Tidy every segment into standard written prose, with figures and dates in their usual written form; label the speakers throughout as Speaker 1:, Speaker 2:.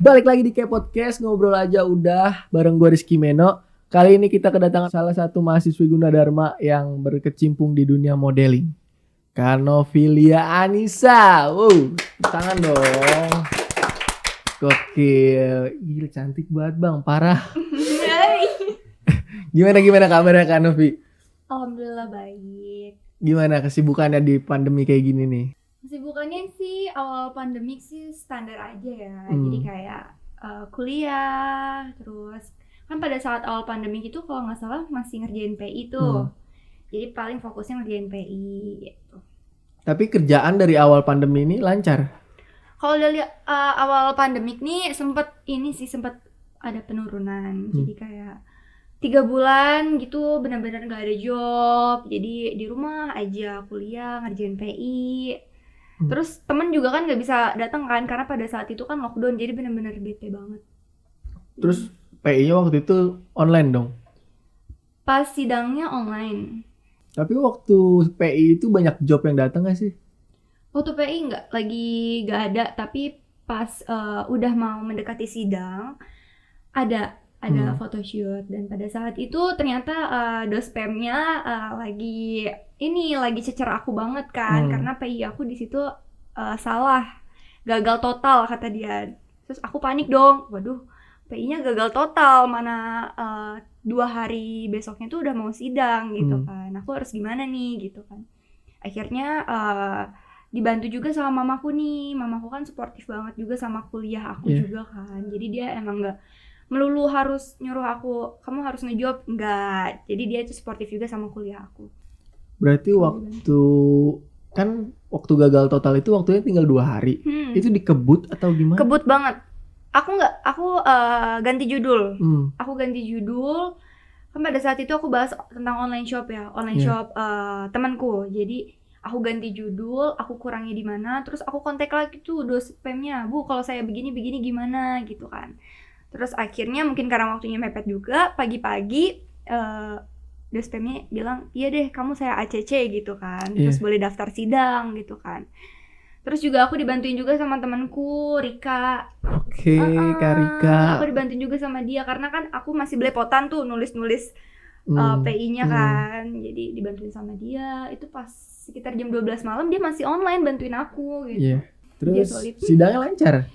Speaker 1: Balik lagi di K-Podcast, ngobrol aja udah bareng gue Rizky Meno. Kali ini kita kedatangan salah satu mahasiswi Gunadarma yang berkecimpung di dunia modeling. Kanovilia Anissa. Wow, tangan dong. Gokil. Gila cantik banget bang, parah. Gimana kabarnya Kak Novi?
Speaker 2: Alhamdulillah baik.
Speaker 1: Gimana kesibukannya di pandemi kayak gini nih?
Speaker 2: Kesibukannya sih awal pandemik sih standar aja ya. Jadi kayak kuliah, terus kan pada saat awal pandemik itu kalau nggak salah masih ngerjain PI tuh. Jadi paling fokusnya ngerjain PI gitu.
Speaker 1: Tapi kerjaan dari awal pandemi ini lancar?
Speaker 2: Kalau dari awal pandemik nih sempat ada penurunan. Jadi kayak 3 bulan gitu benar-benar nggak ada job. Jadi di rumah aja kuliah ngerjain PI. Terus temen juga kan nggak bisa datang kan karena pada saat itu kan lockdown, jadi benar-benar bete banget.
Speaker 1: Terus PI-nya waktu itu online dong?
Speaker 2: Pas sidangnya online.
Speaker 1: Tapi waktu PI itu banyak job yang datang gak sih?
Speaker 2: Waktu PI nggak ada, tapi pas udah mau mendekati sidang ada photoshoot, dan pada saat itu ternyata dospemnya lagi cecer aku banget kan, karena PI aku di situ salah, gagal total kata dia. Terus aku panik dong, waduh PI-nya gagal total, mana 2 hari besoknya tuh udah mau sidang gitu kan, aku harus gimana nih gitu kan. Akhirnya dibantu juga sama mamaku nih, mamaku kan suportif banget juga sama kuliah aku juga kan, jadi dia emang nggak melulu harus nyuruh aku kamu harus ngejob, enggak, jadi dia itu suportif juga sama kuliah aku.
Speaker 1: Berarti waktu gagal total itu waktunya tinggal 2 hari. Itu dikebut atau gimana?
Speaker 2: Kebut banget. Aku ganti judul. Aku ganti judul. Kan pada saat itu aku bahas tentang online shop ya, shop temanku. Jadi aku ganti judul, aku kurangnya di mana, terus aku kontak lagi tuh dospemnya, Bu kalau saya begini gimana gitu kan. Terus akhirnya mungkin karena waktunya mepet juga, pagi-pagi dospemnya bilang, iya deh kamu saya ACC gitu kan, terus boleh daftar sidang gitu kan. Terus juga aku dibantuin juga sama temanku Rika.
Speaker 1: Oke, Kak Rika.
Speaker 2: Aku dibantuin juga sama dia karena kan aku masih belepotan tuh nulis PI-nya kan. Jadi dibantuin sama dia. Itu pas sekitar jam 12 malam dia masih online bantuin aku gitu.
Speaker 1: Terus sidangnya lancar?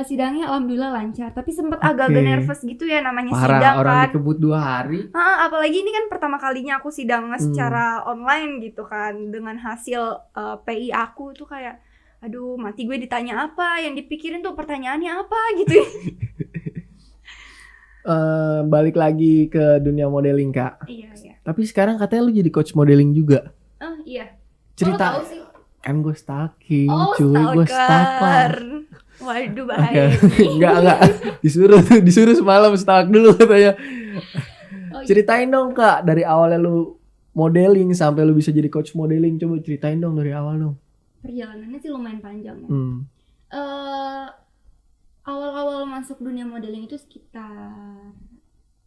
Speaker 2: Sidangnya alhamdulillah lancar, tapi sempat agak-agak nervous gitu ya, namanya
Speaker 1: parah,
Speaker 2: sidang
Speaker 1: orang
Speaker 2: kan.
Speaker 1: dikebut 2 hari.
Speaker 2: Apalagi ini kan pertama kalinya aku sidang secara online gitu kan, dengan hasil PI aku tuh kayak, aduh mati gue ditanya apa, yang dipikirin tuh pertanyaannya apa gitu.
Speaker 1: Balik lagi ke dunia modeling Kak.
Speaker 2: Iya.
Speaker 1: Tapi sekarang katanya lu jadi coach modeling juga.
Speaker 2: Iya.
Speaker 1: Cerita.
Speaker 2: Tahu sih?
Speaker 1: Kan gue stalking, gue stalker.
Speaker 2: Waduh bahaya.
Speaker 1: Enggak. Disuruh semalam stalk dulu katanya. Ceritain dong Kak, dari awalnya lu modeling sampai lu bisa jadi coach modeling, coba ceritain dong dari awal dong.
Speaker 2: Perjalanannya sih lumayan panjang ya. Awal-awal masuk dunia modeling itu sekitar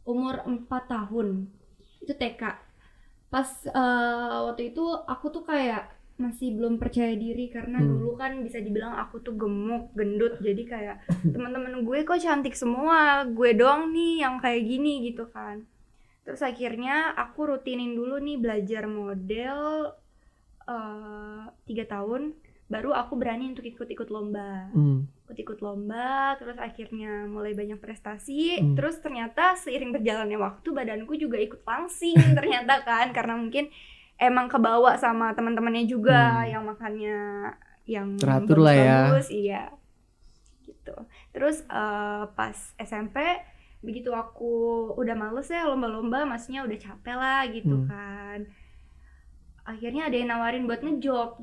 Speaker 2: umur 4 tahun. Itu TK. Pas waktu itu aku tuh kayak masih belum percaya diri karena dulu kan bisa dibilang aku tuh gemuk, gendut, jadi kayak teman-teman gue kok cantik semua, gue doang nih yang kayak gini gitu kan. Terus akhirnya aku rutinin dulu nih belajar model 3 tahun, baru aku berani untuk ikut lomba. Ikut lomba, terus akhirnya mulai banyak prestasi. Terus ternyata seiring berjalannya waktu badanku juga ikut langsing ternyata kan, karena mungkin emang kebawa sama teman-temannya juga yang makannya yang
Speaker 1: teratur lah ya.
Speaker 2: Iya. Gitu. Terus pas SMP begitu aku udah males ya lomba-lomba, maksudnya udah capek lah gitu kan. Akhirnya ada yang nawarin buat ngejob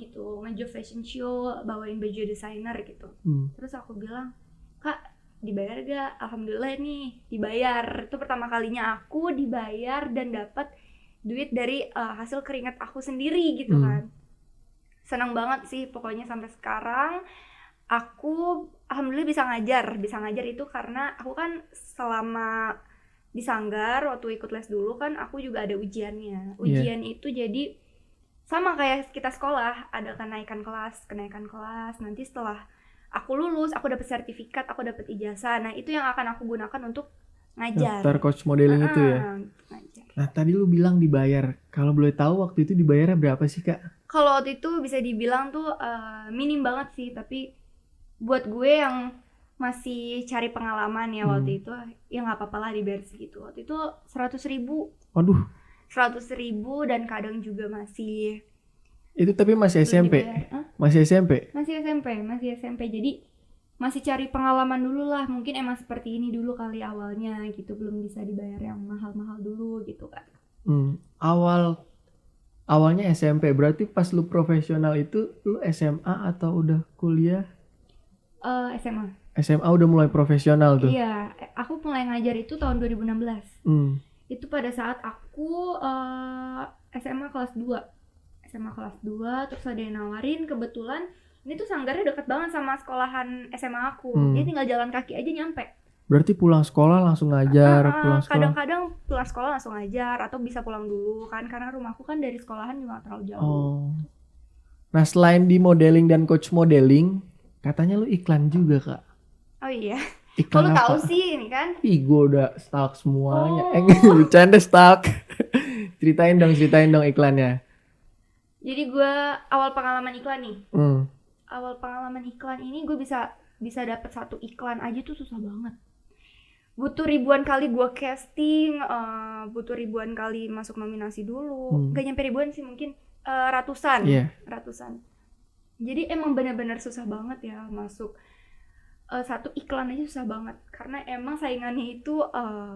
Speaker 2: fashion show, bawain baju desainer gitu. Terus aku bilang, "Kak, dibayar gak?" Alhamdulillah nih, dibayar. Itu pertama kalinya aku dibayar dan dapat duit dari hasil keringat aku sendiri gitu kan. Senang banget sih pokoknya sampai sekarang. Aku alhamdulillah bisa ngajar itu karena aku kan selama di Sanggar waktu ikut les dulu kan aku juga ada ujiannya. Ujian itu jadi sama kayak kita sekolah, ada kenaikan kelas. Nanti setelah aku lulus, aku dapat sertifikat, aku dapat ijazah. Nah itu yang akan aku gunakan untuk ngajar.
Speaker 1: Daftar coach modeling itu ya.
Speaker 2: Ngajar.
Speaker 1: Nah tadi lu bilang dibayar. Kalau boleh tahu waktu itu dibayarnya berapa sih Kak?
Speaker 2: Kalau waktu itu bisa dibilang tuh minim banget sih, tapi buat gue yang masih cari pengalaman ya waktu itu, ya nggak apa-apa lah dibayar segitu. Waktu itu 100.000.
Speaker 1: Waduh.
Speaker 2: 100.000 dan kadang juga masih.
Speaker 1: Itu tapi masih SMP? Masih SMP?
Speaker 2: Masih SMP. Jadi masih cari pengalaman dulu lah. Mungkin emang seperti ini dulu kali awalnya gitu. Belum bisa dibayar yang mahal-mahal dulu gitu kan.
Speaker 1: Awalnya SMP. Berarti pas lu profesional itu lu SMA atau udah kuliah?
Speaker 2: SMA.
Speaker 1: SMA udah mulai profesional tuh?
Speaker 2: Iya. Aku mulai ngajar itu tahun 2016. Itu pada saat aku SMA kelas 2. Terus ada yang nawarin, kebetulan ini tuh sanggarnya deket banget sama sekolahan SMA aku. Dia tinggal jalan kaki aja nyampe.
Speaker 1: Berarti pulang sekolah langsung ngajar, pulang sekolah?
Speaker 2: Kadang-kadang pulang sekolah langsung ngajar, atau bisa pulang dulu kan, karena rumahku kan dari sekolahan juga gak terlalu jauh.
Speaker 1: Nah selain di modeling dan coach modeling, katanya lu iklan juga Kak?
Speaker 2: Oh iya.
Speaker 1: Iklan
Speaker 2: Kalau tahu
Speaker 1: apa?
Speaker 2: sih ini kan.
Speaker 1: Ih gue udah stalk semuanya. Bercanda stalk. Ceritain dong iklannya.
Speaker 2: Jadi gue awal pengalaman iklan nih. Awal pengalaman iklan ini gue bisa dapet satu iklan aja tuh susah banget. Butuh ribuan kali gue casting, butuh ribuan kali masuk nominasi dulu. Gak nyampe ribuan sih, mungkin ratusan. Ratusan. Jadi emang benar-benar susah banget ya masuk. Satu iklan aja susah banget karena emang saingannya itu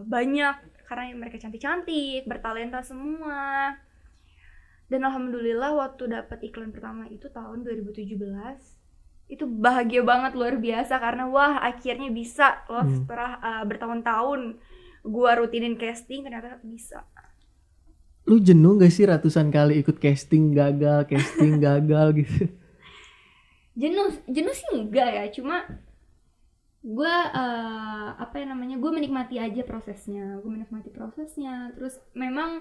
Speaker 2: banyak, karena mereka cantik-cantik, bertalenta semua. Dan alhamdulillah waktu dapat iklan pertama itu tahun 2017 itu bahagia banget, luar biasa, karena wah akhirnya bisa loh. Setelah bertahun-tahun gua rutinin casting ternyata bisa.
Speaker 1: Lu jenuh gak sih ratusan kali ikut casting gagal gitu?
Speaker 2: Jenuh sih enggak ya, cuma gue gue menikmati aja prosesnya. Terus memang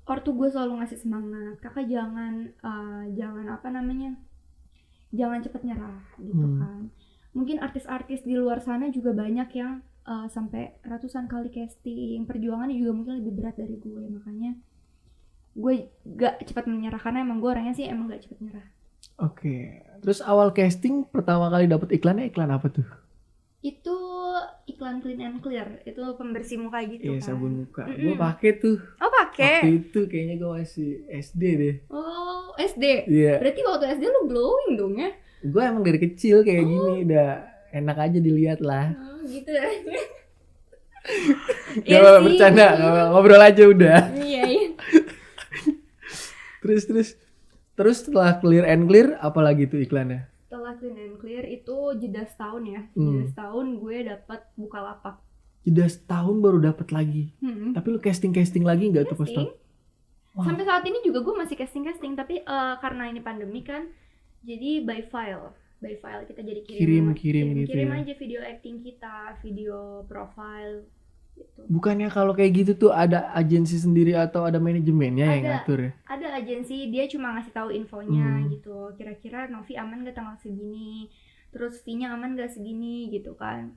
Speaker 2: ortu gue selalu ngasih semangat, kakak jangan jangan cepet nyerah gitu kan. Mungkin artis-artis di luar sana juga banyak yang sampai ratusan kali casting, perjuangannya juga mungkin lebih berat dari gue, makanya gue gak cepat menyerah karena emang gue orangnya sih emang gak cepat nyerah.
Speaker 1: Oke. Terus awal casting pertama kali dapet iklannya iklan apa tuh?
Speaker 2: Itu iklan Clean and Clear, itu pembersih muka gitu kan.
Speaker 1: Iya, sabun muka. Gue pakai tuh.
Speaker 2: Oh, pakai.
Speaker 1: Waktu itu kayaknya gue masih SD deh.
Speaker 2: Oh, SD.
Speaker 1: Iya.
Speaker 2: Berarti waktu SD lu glowing dong ya?
Speaker 1: Gue emang dari kecil kayak gini, udah enak aja dilihat lah.
Speaker 2: Oh, gitu.
Speaker 1: Gak apa bercanda, ngobrol aja udah.
Speaker 2: Iya.
Speaker 1: Terus setelah Clear and Clear, apalagi tuh iklannya?
Speaker 2: Setelah Clean and Clear itu jeda setahun ya. Jeda setahun gue dapat Bukalapak.
Speaker 1: Jeda setahun baru dapat lagi. Tapi lu casting lagi nggak tuh pas tahun?
Speaker 2: Sampai saat ini juga gue masih casting, tapi karena ini pandemi kan, jadi by file kita jadi kirim
Speaker 1: gitu ya.
Speaker 2: Aja video acting kita, video profile gitu.
Speaker 1: Bukannya kalau kayak gitu tuh ada agensi sendiri atau ada manajemennya yang ngatur ya? Ada
Speaker 2: agensi, dia cuma ngasih tahu infonya gitu. Kira-kira Novi aman gak tanggal segini, terus fee-nya aman gak segini gitu kan.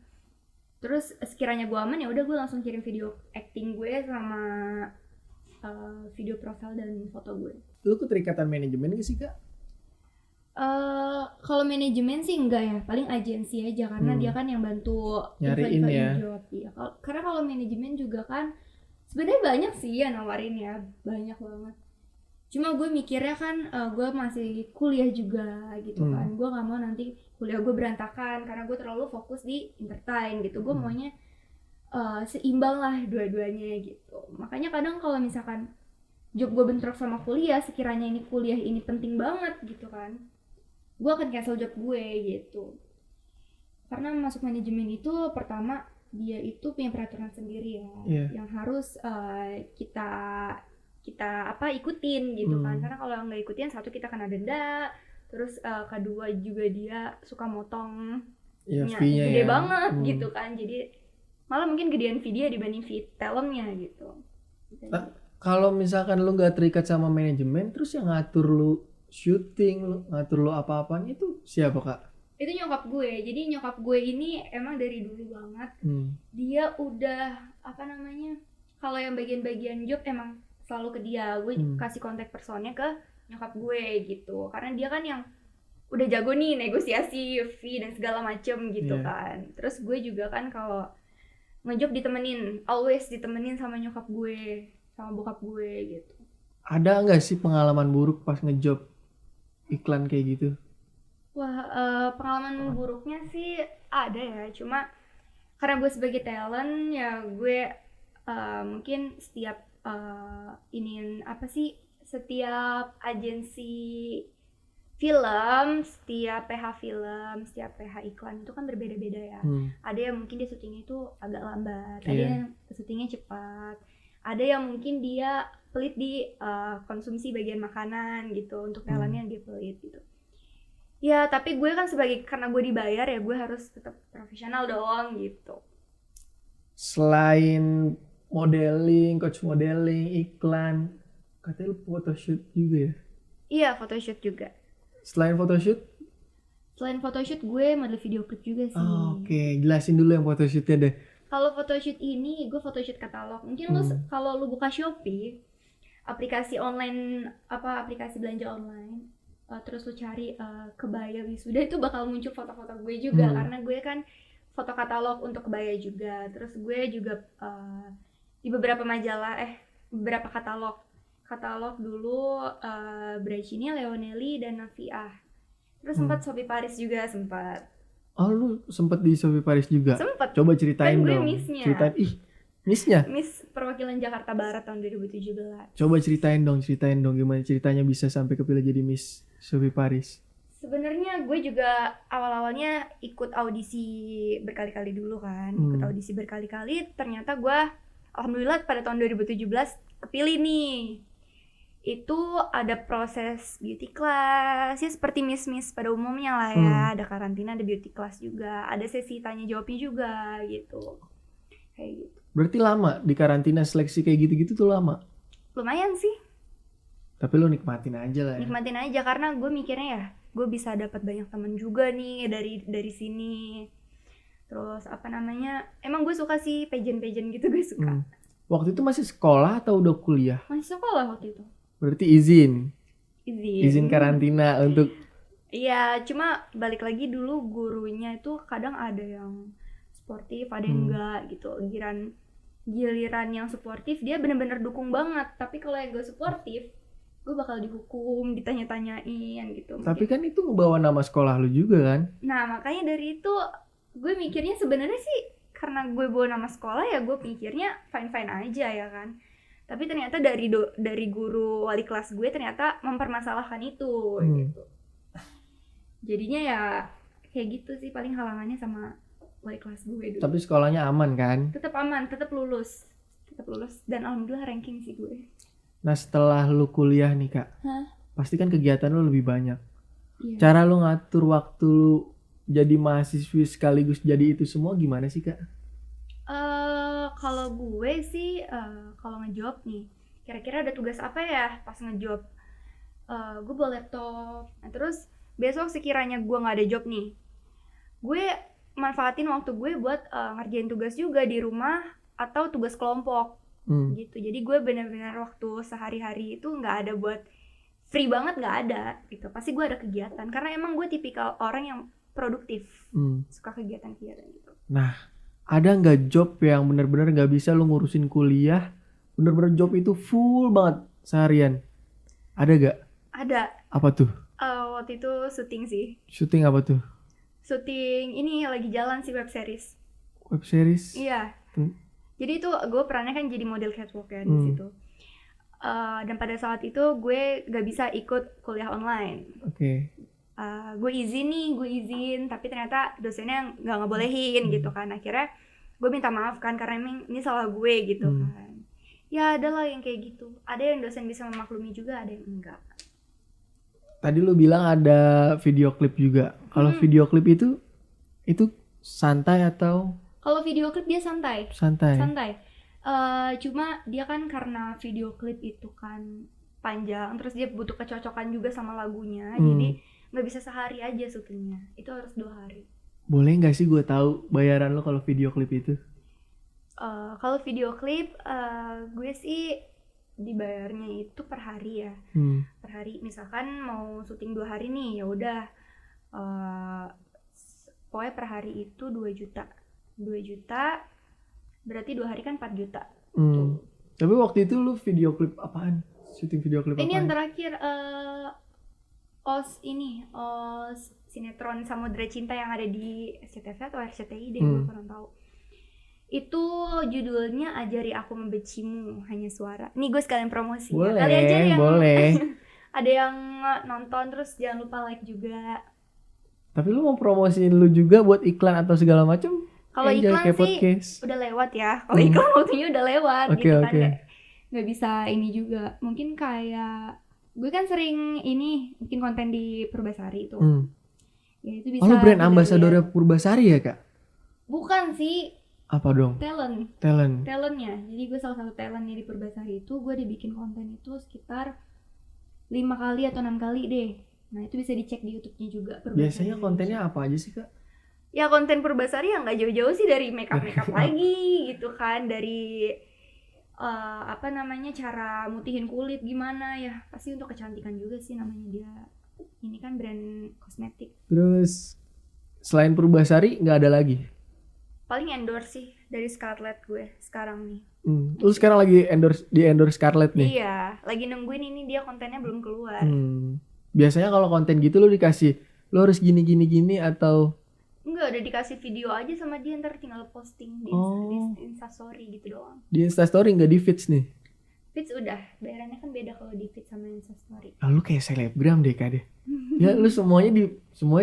Speaker 2: Terus sekiranya gue aman ya udah gue langsung kirim video acting gue sama video profile dan foto gue.
Speaker 1: Lu keterikatan manajemen gak sih Kak?
Speaker 2: Kalau manajemen sih enggak ya, paling agensi aja karena dia kan yang bantu
Speaker 1: nyariin ya.
Speaker 2: Iya. Karena kalau manajemen juga kan sebenarnya banyak sih ya nawarin ya, banyak banget. Cuma gue mikirnya kan gue masih kuliah juga gitu kan, gue nggak mau nanti kuliah gue berantakan karena gue terlalu fokus di entertain gitu. Gue maunya seimbang lah dua-duanya gitu. Makanya kadang kalau misalkan job gue bentrok sama kuliah, sekiranya ini kuliah ini penting banget gitu kan, gue akan cancel job gue gitu. Karena masuk manajemen itu pertama dia itu punya peraturan sendiri ya, yang harus kita ikutin gitu kan. Karena kalau nggak ikutin, satu kita kena denda, terus kedua juga dia suka motong fee-nya gede banget gitu kan. Jadi malah mungkin gedean fee dia dibanding fee talentnya gitu.
Speaker 1: Nah, kalau misalkan lu nggak terikat sama manajemen, terus yang ngatur lu syuting, lu ngatur lu apa-apanya itu siapa Kak?
Speaker 2: Itu nyokap gue. Jadi nyokap gue ini emang dari dulu banget dia udah apa namanya, kalau yang bagian-bagian job emang selalu ke dia. Gue kasih kontak personnya ke nyokap gue gitu, karena dia kan yang udah jago nih negosiasi fee dan segala macem gitu kan. Terus gue juga kan kalau ngejob ditemenin, always ditemenin sama nyokap gue, sama bokap gue gitu.
Speaker 1: Ada nggak sih pengalaman buruk pas ngejob iklan kayak gitu?
Speaker 2: Wah, pengalaman buruknya sih ada ya, cuma karena gue sebagai talent ya gue mungkin setiap setiap agensi film, setiap PH film, setiap PH iklan itu kan berbeda-beda ya. Ada yang mungkin dia syutingnya itu agak lambat, ada yang syutingnya cepat, ada yang mungkin dia pelit di konsumsi bagian makanan gitu, untuk talentnya dia pelit gitu. Ya tapi gue kan karena gue dibayar ya gue harus tetap profesional dong gitu.
Speaker 1: Selain modeling, coach modeling, iklan, katanya lu photoshoot juga ya?
Speaker 2: Iya, photoshoot juga.
Speaker 1: Selain photoshoot?
Speaker 2: Selain photoshoot gue model video klip juga sih.
Speaker 1: Oke, jelasin dulu yang photoshootnya deh.
Speaker 2: Kalau photoshoot ini gue photoshoot katalog. Mungkin lu kalau lu buka Shopee, aplikasi online aplikasi belanja online, terus lu cari kebaya wisuda, itu bakal muncul foto-foto gue juga karena gue kan foto katalog untuk kebaya juga. Terus gue juga di beberapa majalah beberapa katalog dulu Brachini, Leonelli dan Naviah. Terus sempat Shopee Paris juga sempat.
Speaker 1: Oh, lu sempat di Shopee Paris juga?
Speaker 2: Sempat.
Speaker 1: Coba ceritain
Speaker 2: kan gue
Speaker 1: dong.
Speaker 2: Miss-nya.
Speaker 1: Ceritain. Miss-nya?
Speaker 2: Miss perwakilan Jakarta Barat tahun 2017.
Speaker 1: Coba ceritain dong gimana ceritanya bisa sampai kepilih jadi Miss Shopee Paris.
Speaker 2: Sebenarnya gue juga awal-awalnya ikut audisi berkali-kali dulu kan. Ikut audisi berkali-kali, ternyata gue alhamdulillah pada tahun 2017 kepilih nih. Itu ada proses beauty class ya, seperti miss pada umumnya lah ya. Ada karantina, ada beauty class juga, ada sesi tanya jawabnya juga gitu, kayak gitu.
Speaker 1: Berarti lama di karantina seleksi kayak gitu-gitu tuh lama?
Speaker 2: Lumayan sih.
Speaker 1: Tapi lu nikmatin aja lah ya.
Speaker 2: Nikmatin aja karena gue mikirnya ya gue bisa dapat banyak teman juga nih dari sini. Terus emang gue suka sih pageant gitu, gue suka.
Speaker 1: Waktu itu masih sekolah atau udah kuliah?
Speaker 2: Masih sekolah waktu itu.
Speaker 1: Berarti izin karantina untuk.
Speaker 2: Iya, cuma balik lagi dulu gurunya itu kadang ada yang sportif, ada yang enggak gitu. Giliran yang sportif dia bener-bener dukung banget, tapi kalau yang gak sportif gue bakal dihukum, ditanya-tanyain gitu.
Speaker 1: Tapi kan itu ngebawa nama sekolah lu juga kan?
Speaker 2: Nah makanya dari itu gue mikirnya sebenarnya sih karena gue bawa nama sekolah ya gue pikirnya fine-fine aja ya kan. Tapi ternyata dari guru wali kelas gue ternyata mempermasalahkan itu gitu. Jadinya ya kayak gitu sih paling halangannya sama wali kelas gue dulu.
Speaker 1: Tapi sekolahnya aman kan?
Speaker 2: Tetap aman, tetap lulus dan alhamdulillah ranking sih gue.
Speaker 1: Nah setelah lu kuliah nih Kak, pasti kan kegiatan lu lebih banyak. Cara lu ngatur waktu lu jadi mahasiswi sekaligus jadi itu semua gimana sih Kak?
Speaker 2: Kalau gue sih kalau ngejob nih, kira-kira ada tugas apa ya pas ngejob? Gue bawa laptop. Nah, terus besok sekiranya gue nggak ada job nih, gue manfaatin waktu gue buat ngerjain tugas juga di rumah atau tugas kelompok gitu. Jadi gue benar-benar waktu sehari-hari itu nggak ada buat free banget, nggak ada gitu. Pasti gue ada kegiatan karena emang gue tipikal orang yang produktif, suka kegiatan-kegiatan gitu.
Speaker 1: Nah, ada nggak job yang benar-benar nggak bisa lu ngurusin kuliah, benar-benar job itu full banget seharian? Ada gak?
Speaker 2: Ada.
Speaker 1: Apa tuh?
Speaker 2: Waktu itu syuting sih.
Speaker 1: Syuting apa tuh?
Speaker 2: Syuting ini lagi jalan sih, web series.
Speaker 1: Web series?
Speaker 2: Iya. Jadi itu gue perannya kan jadi model catwalk ya di situ. Dan pada saat itu gue gak bisa ikut kuliah online.
Speaker 1: Oke.
Speaker 2: Gue izin, tapi ternyata dosennya nggak ngebolehin gitu kan. Akhirnya gue minta maaf kan karena emang ini salah gue gitu kan. Ya ada lah yang kayak gitu. Ada yang dosen bisa memaklumi juga, ada yang enggak.
Speaker 1: Tadi lu bilang ada video klip juga. Kalau video klip itu santai atau?
Speaker 2: Kalau video klip dia santai. Cuma dia kan karena video klip itu kan panjang, terus dia butuh kecocokan juga sama lagunya. Jadi nggak bisa sehari aja syutingnya, itu harus 2 hari.
Speaker 1: Boleh nggak sih gue tahu bayaran lo kalau video klip itu?
Speaker 2: Kalau video klip gue sih dibayarnya itu per hari ya. Per hari, misalkan mau syuting 2 hari nih, ya udah pokoknya per hari itu 2 juta. 2 juta berarti 2 hari kan 4 juta. Tuh.
Speaker 1: Tapi waktu itu lu video klip apaan? Syuting video klip
Speaker 2: Ini
Speaker 1: apaan?
Speaker 2: yang terakhir OS sinetron Samudra Cinta yang ada di SCTV atau RCTI deh, gue kurang tahu. Itu judulnya Ajari Aku Membencimu Hanya Suara. Nih gue sekalian promosi.
Speaker 1: Boleh,
Speaker 2: Kali aja yang
Speaker 1: boleh.
Speaker 2: ada yang nonton, terus jangan lupa like juga.
Speaker 1: Tapi lu mau promosiin lu juga buat iklan atau segala macam?
Speaker 2: Kalau iklan sih
Speaker 1: podcast
Speaker 2: udah lewat ya. Kalau iklan waktunya udah lewat
Speaker 1: Oke,
Speaker 2: gitu kan.
Speaker 1: oke.
Speaker 2: Nggak bisa ini juga. Mungkin kayak gue kan sering bikin konten di Purbasari itu. Ya itu bisa.
Speaker 1: Oh, lu brand ambassador Purbasari ya, Kak?
Speaker 2: Bukan sih.
Speaker 1: Apa dong?
Speaker 2: Talentnya. Jadi gue salah satu talentnya di Purbasari itu, gue dibikin konten itu sekitar 5 kali atau 6 kali deh. Nah itu bisa dicek di YouTube-nya juga.
Speaker 1: Biasanya kontennya apa aja sih, Kak?
Speaker 2: Ya konten Purbasari yang nggak jauh-jauh sih dari makeup lagi gitu kan, dari cara mutihin kulit gimana ya, pasti untuk kecantikan juga sih, namanya dia ini kan brand kosmetik.
Speaker 1: Terus selain Purbasari nggak ada lagi?
Speaker 2: Paling endorse sih dari Scarlett gue sekarang nih.
Speaker 1: Lu sekarang lagi endorse Scarlett nih?
Speaker 2: Iya, lagi nungguin ini, dia kontennya belum keluar.
Speaker 1: Biasanya kalau konten gitu lu dikasih, lu harus gini atau?
Speaker 2: Enggak, udah dikasih video aja sama dia, ntar tinggal posting di Instastory gitu doang.
Speaker 1: Di Instastory nggak di feeds nih?
Speaker 2: Feeds udah, bayarannya kan beda kalau di feeds sama Instastory.
Speaker 1: Lu kayak selebgram deh, Kak deh. Ya lu semuanya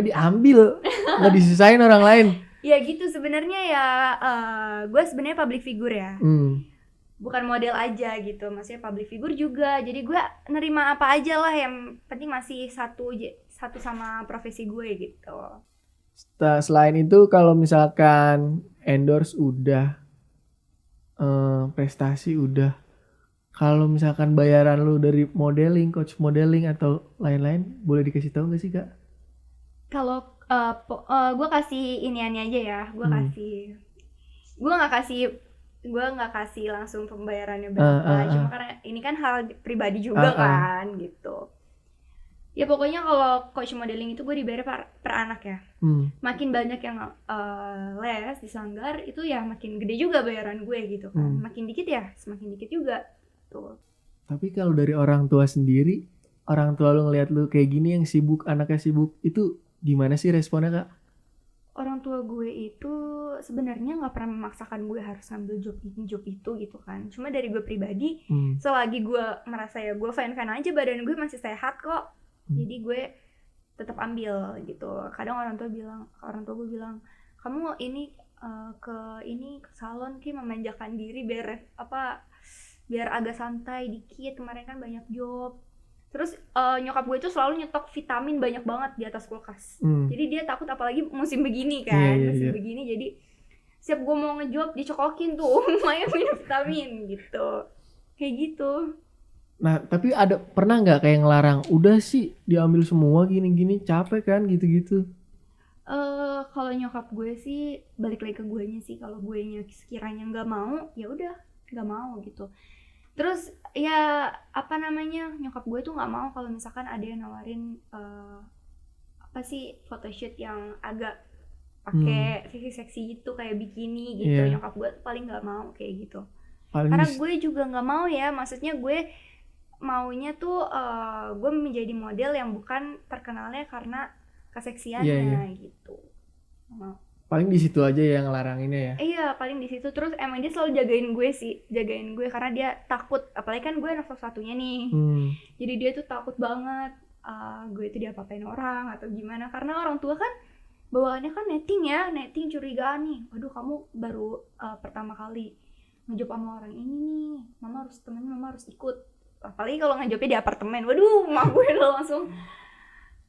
Speaker 1: diambil, nggak disisain orang lain.
Speaker 2: Ya gitu sebenarnya ya, gue sebenarnya public figure ya. Bukan model aja gitu, maksudnya public figure juga. Jadi gue nerima apa aja lah, yang penting masih satu sama profesi gue gitu.
Speaker 1: Selain itu kalau misalkan endorse udah, prestasi udah, kalau misalkan bayaran lu dari modeling, coach modeling atau lain-lain, boleh dikasih tahu nggak sih, Kak?
Speaker 2: Kalau gue kasih iniannya aja ya, gue nggak kasih langsung pembayarannya berapa, cuma karena ini kan hal pribadi juga kan gitu. Ya pokoknya kalau coach modeling itu gue dibayar per anak ya. Makin banyak yang les di Sanggar itu ya makin gede juga bayaran gue gitu kan. Makin dikit ya semakin dikit juga tuh. Tapi
Speaker 1: kalau dari orang tua sendiri, orang tua lu ngeliat lu kayak gini yang sibuk, anaknya sibuk, itu gimana sih responnya, Kak?
Speaker 2: Orang tua gue itu sebenarnya nggak pernah memaksakan gue harus ambil job ini job itu gitu kan. Cuma dari gue pribadi, selagi gue merasa ya gue fine aja, badan gue masih sehat kok. Jadi gue tetap ambil gitu. Kadang orang tua gue bilang, kamu ini ke salon ki memanjakan diri biar agak santai dikit, kemarin kan banyak job. Terus nyokap gue itu selalu nyetok vitamin banyak banget di atas kulkas. Jadi dia takut, apalagi musim begini kan, begini, jadi setiap gue mau ngejob dicokokin tuh Maya minum vitamin gitu, kayak gitu.
Speaker 1: Nah, tapi pernah nggak kayak ngelarang, udah sih diambil semua gini-gini, capek kan gitu-gitu?
Speaker 2: Kalau nyokap gue sih balik lagi ke guenya sih, kalau guenya sekiranya nggak mau, ya udah nggak mau gitu. Terus ya nyokap gue tuh nggak mau kalau misalkan ada yang nawarin photoshoot yang agak pakai seksi-seksi gitu kayak bikini gitu. Nyokap gue paling nggak mau kayak gitu. Karena gue juga nggak mau ya, maksudnya gue maunya tuh gue menjadi model yang bukan terkenalnya karena keseksiannya gitu.
Speaker 1: Paling di situ aja yang ngelaranginnya ya.
Speaker 2: Iya, paling di situ. Terus emang dia selalu jagain gue karena dia takut, apalagi kan gue anak satu-satunya nih. Jadi dia tuh takut banget gue itu diapa-apain orang atau gimana, karena orang tua kan bawaannya kan netting curigaan nih. Waduh, kamu baru pertama kali ngejob sama orang ini nih, mama harus ikut. Apalagi kalau ngejobnya di apartemen, waduh, mak gue udah langsung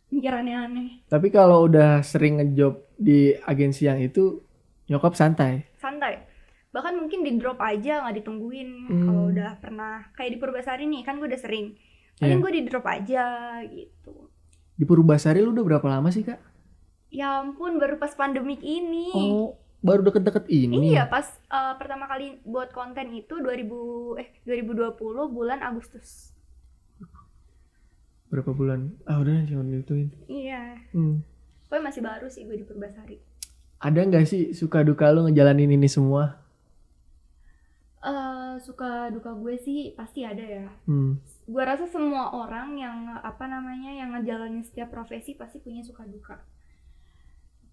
Speaker 2: mikir aneh-aneh.
Speaker 1: Tapi kalau udah sering ngejob di agensi yang itu, nyokap santai? Santai.
Speaker 2: Bahkan mungkin di drop aja, nggak ditungguin. Kalau udah pernah, kayak di Purbasari nih, kan gue udah sering. Paling gue di drop aja gitu.
Speaker 1: Di Purbasari lu udah berapa lama sih, Kak?
Speaker 2: Ya ampun, baru pas pandemik ini.
Speaker 1: Oh, baru deket-deket ini.
Speaker 2: Iya, pas pertama kali buat konten itu 2020 bulan Agustus.
Speaker 1: Berapa bulan? Udah jangan dituin.
Speaker 2: Iya. Pokoknya masih baru sih gue di Purbasari.
Speaker 1: Ada nggak sih suka duka lu ngejalanin ini semua?
Speaker 2: Suka duka gue sih pasti ada ya. Gue rasa semua orang yang yang ngejalanin setiap profesi pasti punya suka duka.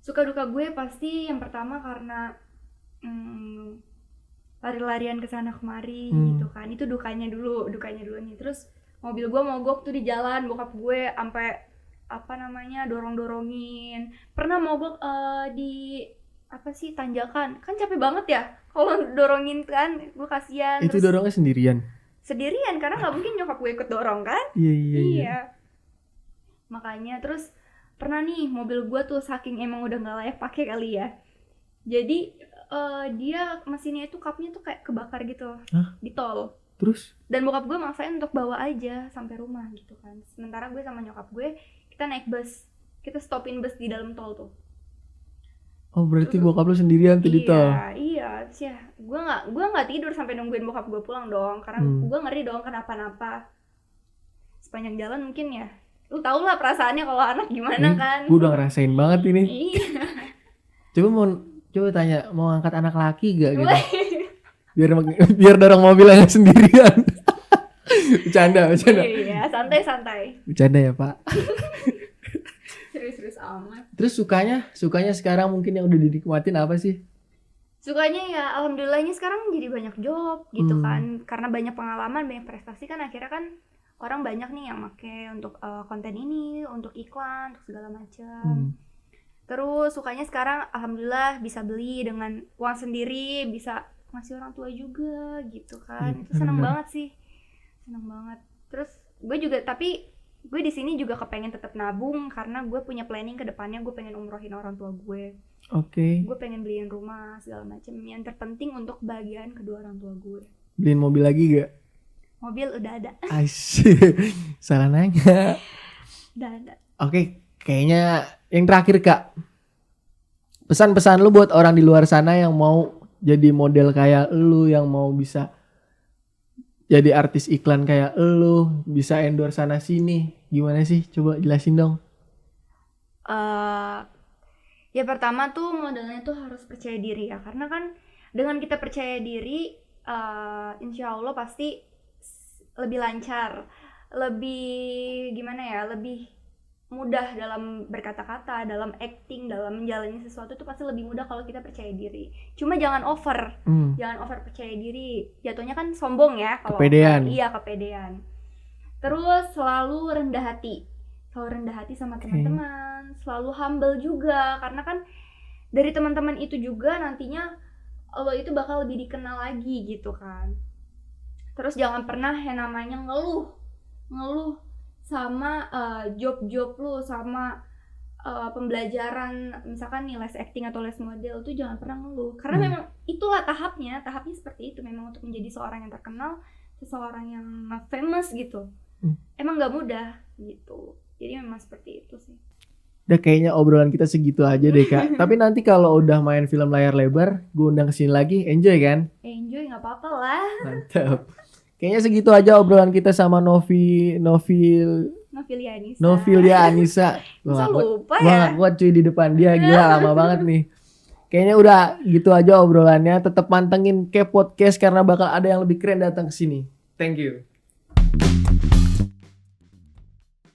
Speaker 2: Suka duka gue pasti yang pertama karena lari-larian kesana kemari gitu kan. Itu dukanya dulu nih. Terus mobil gue mogok tuh di jalan, bokap gue sampai dorong-dorongin. Pernah mogok di tanjakan, kan capek banget ya kalau dorongin kan, gue kasihan.
Speaker 1: Itu
Speaker 2: terus
Speaker 1: dorongnya sendirian
Speaker 2: karena nggak mungkin nyokap gue ikut dorong kan.
Speaker 1: Iya.
Speaker 2: Makanya terus pernah nih mobil gue tuh saking emang udah nggak layak pakai kali ya, jadi dia mesinnya itu kapnya tuh kayak kebakar gitu. Di tol.
Speaker 1: Terus
Speaker 2: Dan bokap gue maksain untuk bawa aja sampai rumah gitu kan. Sementara gue sama nyokap gue kita naik bus, kita stopin bus di dalam tol tuh.
Speaker 1: berarti bokap lu sendirian tuh di tol.
Speaker 2: Iya, sih ya. Gue nggak tidur sampai nungguin bokap gue pulang dong, karena gue ngeri dong kenapa-napa. Sepanjang jalan mungkin ya, lu tau lah perasaannya kalau anak gimana kan.
Speaker 1: Gue udah ngerasain banget ini.
Speaker 2: Iya.
Speaker 1: Coba tanya, mau angkat anak laki gak gitu? biar dorong mobilnya sendirian. Bercanda.
Speaker 2: Iya, santai.
Speaker 1: Bercanda ya, Pak.
Speaker 2: Serius amat.
Speaker 1: Terus sukanya sekarang mungkin yang udah dinikmatin apa sih?
Speaker 2: Sukanya ya alhamdulillahnya sekarang jadi banyak job gitu kan. Karena banyak pengalaman, banyak prestasi kan, akhirnya kan orang banyak nih yang make untuk konten ini, untuk iklan, untuk segala macam. Terus sukanya sekarang alhamdulillah bisa beli dengan uang sendiri, bisa ngasih orang tua juga gitu kan. Itu seneng banget sih. Seneng banget. Terus gue di sini juga kepengen tetap nabung karena gue punya planning ke depannya, gue pengen umrohin orang tua gue.
Speaker 1: Oke.
Speaker 2: Gue pengen beliin rumah segala macam. Yang terpenting untuk kebahagiaan kedua orang tua gue.
Speaker 1: Beliin mobil lagi gak?
Speaker 2: Mobil udah ada.
Speaker 1: Salah nanya.
Speaker 2: Udah ada.
Speaker 1: Oke, kayaknya yang terakhir, Kak. Pesan-pesan lu buat orang di luar sana yang mau jadi model kayak lu, yang mau bisa jadi artis iklan kayak lu, bisa endorse sana sini. Gimana sih? Coba jelasin dong.
Speaker 2: Ya pertama tuh modalnya tuh harus percaya diri ya. Karena kan dengan kita percaya diri, insya Allah pasti lebih lancar, lebih mudah dalam berkata-kata, dalam acting, dalam menjalani sesuatu tuh pasti lebih mudah kalau kita percaya diri. Cuma jangan over percaya diri, jatuhnya kan sombong ya kalau
Speaker 1: kepedean.
Speaker 2: Iya, kepedean. Terus selalu rendah hati sama teman-teman, selalu humble juga, karena kan dari teman-teman itu juga nantinya lo itu bakal lebih dikenal lagi gitu kan. Terus jangan pernah yang namanya ngeluh sama job lu, sama pembelajaran, misalkan nih les acting atau les model tuh jangan pernah ngeluh, karena memang itulah tahapnya seperti itu, memang untuk menjadi seorang yang terkenal, seseorang yang famous gitu, emang nggak mudah gitu, jadi memang seperti itu sih.
Speaker 1: Udah kayaknya obrolan kita segitu aja deh, Kak. Tapi nanti kalau udah main film layar lebar, gue undang kesini lagi, enjoy kan?
Speaker 2: Enjoy, nggak apa-apa lah.
Speaker 1: Mantap. Kayaknya segitu aja obrolan kita sama Novilia Anissa.
Speaker 2: Bisa lupa ya.
Speaker 1: Gue gak kuat cuy di depan dia, gila lama banget nih. Kayaknya udah gitu aja obrolannya. Tetap mantengin K Podcast karena bakal ada yang lebih keren datang ke sini. Thank you.